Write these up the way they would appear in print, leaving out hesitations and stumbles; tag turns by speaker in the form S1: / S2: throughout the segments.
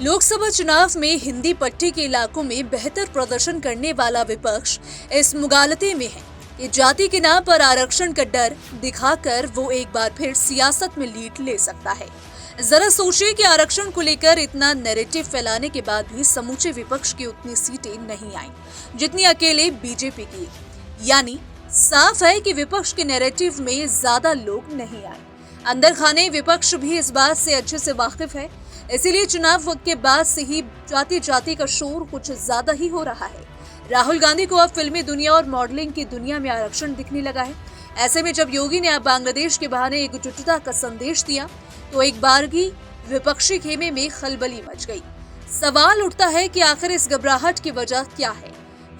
S1: लोकसभा चुनाव में हिंदी पट्टी के इलाकों में बेहतर प्रदर्शन करने वाला विपक्ष इस मुगालते में है कि जाति के नाम पर आरक्षण का डर दिखाकर वो एक बार फिर सियासत में लीड ले सकता है। जरा सोचिए कि आरक्षण को लेकर इतना नैरेटिव फैलाने के बाद भी समूचे विपक्ष की उतनी सीटें नहीं आई जितनी अकेले बीजेपी की। यानी साफ है कि विपक्ष के नैरेटिव में ज्यादा लोग नहीं आए। अंदर खाने विपक्ष भी इस बात से अच्छे से वाकिफ है, इसीलिए चुनाव वक्त के बाद से ही जाति जाति का शोर कुछ ज्यादा ही हो रहा है। राहुल गांधी को अब फिल्मी दुनिया और मॉडलिंग की दुनिया में आरक्षण दिखने लगा है। ऐसे में जब योगी ने अब बांग्लादेश के बहाने एकजुटता का संदेश दिया तो एक बार की विपक्षी खेमे में खलबली मच गई। सवाल उठता है कि आखिर इस घबराहट की वजह क्या है।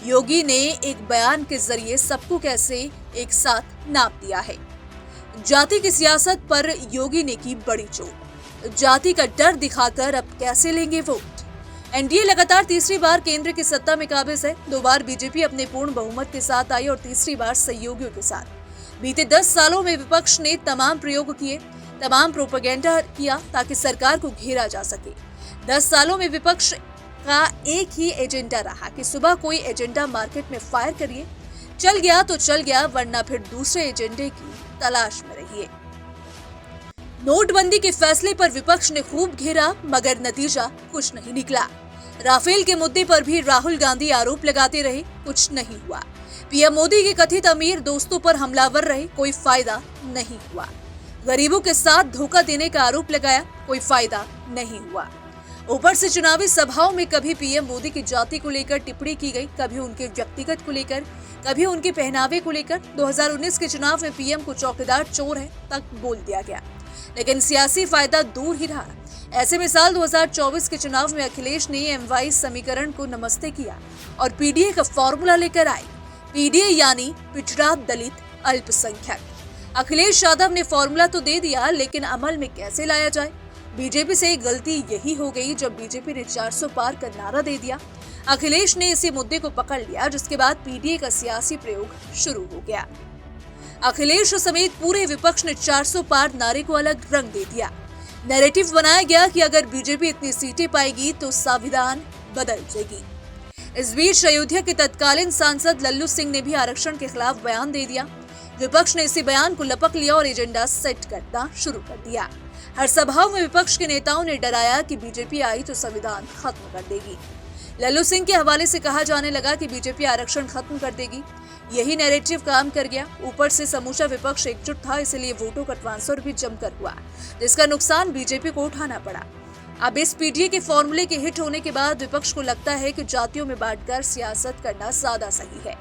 S1: योगी ने एक बयान के जरिए सबको कैसे एक साथ नाप दिया है। जाति की सियासत पर योगी ने की बड़ी चोट। जाति का डर दिखाकर अब कैसे लेंगे वोट। एनडीए लगातार तीसरी बार केंद्र की सत्ता में काबिज है। 2 बार बीजेपी अपने पूर्ण बहुमत के साथ आई और तीसरी बार सहयोगियों के साथ। बीते 10 सालों में विपक्ष ने तमाम प्रयोग किए, तमाम प्रोपेगेंडा किया ताकि सरकार को घेरा जा सके। 10 सालों में विपक्ष का एक ही एजेंडा रहा कि सुबह कोई एजेंडा मार्केट में फायर करिए, चल गया तो चल गया, वरना फिर दूसरे एजेंडे की तलाश में रहिए। नोटबंदी के फैसले पर विपक्ष ने खूब घेरा मगर नतीजा कुछ नहीं निकला। राफेल के मुद्दे पर भी राहुल गांधी आरोप लगाते रहे, कुछ नहीं हुआ। पीएम मोदी के कथित अमीर दोस्तों पर हमलावर रहे, कोई फायदा नहीं हुआ। गरीबों के साथ धोखा देने का आरोप लगाया, कोई फायदा नहीं हुआ। ऊपर से चुनावी सभाओं में कभी पीएम मोदी की जाति को लेकर टिप्पणी की गई, कभी उनके व्यक्तिगत को लेकर, कभी उनके पहनावे को लेकर। 2019 के चुनाव में पीएम को चौकीदार चोर है तक बोल दिया गया, लेकिन सियासी फायदा दूर ही रहा। ऐसे में साल 2024 के चुनाव में अखिलेश ने एमवाई समीकरण को नमस्ते किया और पीडीए का फॉर्मूला लेकर आए। पीडीए यानी पिछड़ा दलित अल्पसंख्यक। अखिलेश यादव ने फॉर्मूला तो दे दिया, लेकिन अमल में कैसे लाया जाए। बीजेपी से गलती यही हो गई जब बीजेपी ने 400 पार का नारा दे दिया। अखिलेश ने इसी मुद्दे को पकड़ लिया, जिसके बाद पीडीए का सियासी प्रयोग शुरू हो गया। अखिलेश समेत पूरे विपक्ष ने 400 पार नारे को अलग रंग दे दिया। नैरेटिव बनाया गया कि अगर बीजेपी इतनी सीटें पाएगी तो संविधान बदल जाएगी। इस बीच अयोध्या के तत्कालीन सांसद लल्लू सिंह ने भी आरक्षण के खिलाफ बयान दे दिया। विपक्ष ने इसी बयान को लपक लिया और एजेंडा सेट करना शुरू कर दिया। हर सभाओं में विपक्ष के नेताओं ने डराया कि बीजेपी आई तो संविधान खत्म कर देगी। लल्लू सिंह के हवाले से कहा जाने लगा कि बीजेपी आरक्षण खत्म कर देगी। यही नैरेटिव काम कर गया। ऊपर से समूचा विपक्ष एकजुट था, इसलिए वोटों का ट्रांसफर भी जमकर हुआ, जिसका नुकसान बीजेपी को उठाना पड़ा। अब इस पीडीए के फॉर्मूले के हिट होने के बाद विपक्ष को लगता है कि जातियों में बांटकर सियासत करना ज्यादा सही है।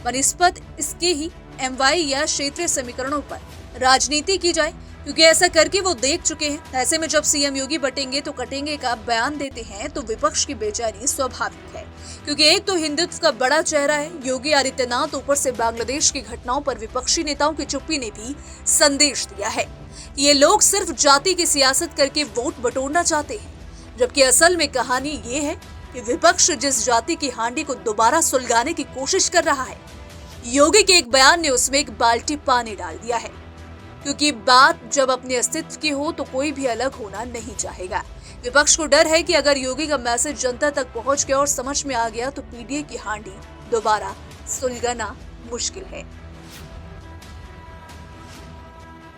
S1: बनिस्पत इसके ही एमवाई या क्षेत्रीय समीकरणों पर राजनीति की जाए, क्योंकि ऐसा करके वो देख चुके हैं। ऐसे में जब सीएम योगी बटेंगे तो कटेंगे का बयान देते हैं तो विपक्ष की बेचैनी स्वाभाविक है, क्योंकि एक तो हिंदुत्व का बड़ा चेहरा है योगी आदित्यनाथ, ऊपर से बांग्लादेश की घटनाओं पर विपक्षी नेताओं की चुप्पी ने भी संदेश दिया है कि ये लोग सिर्फ जाति की सियासत करके वोट बटोरना चाहते हैं, जबकि असल में कहानी ये है कि विपक्ष जिस जाति की हांडी को दोबारा सुलगाने की कोशिश कर रहा है, योगी के एक बयान ने उसमें एक बाल्टी पानी डाल दिया है। क्योंकि बात जब अपने अस्तित्व की हो तो कोई भी अलग होना नहीं चाहेगा। विपक्ष को डर है कि अगर योगी का मैसेज जनता तक पहुंच गया और समझ में आ गया तो पीडीए की हांडी दोबारा सुलगाना मुश्किल है।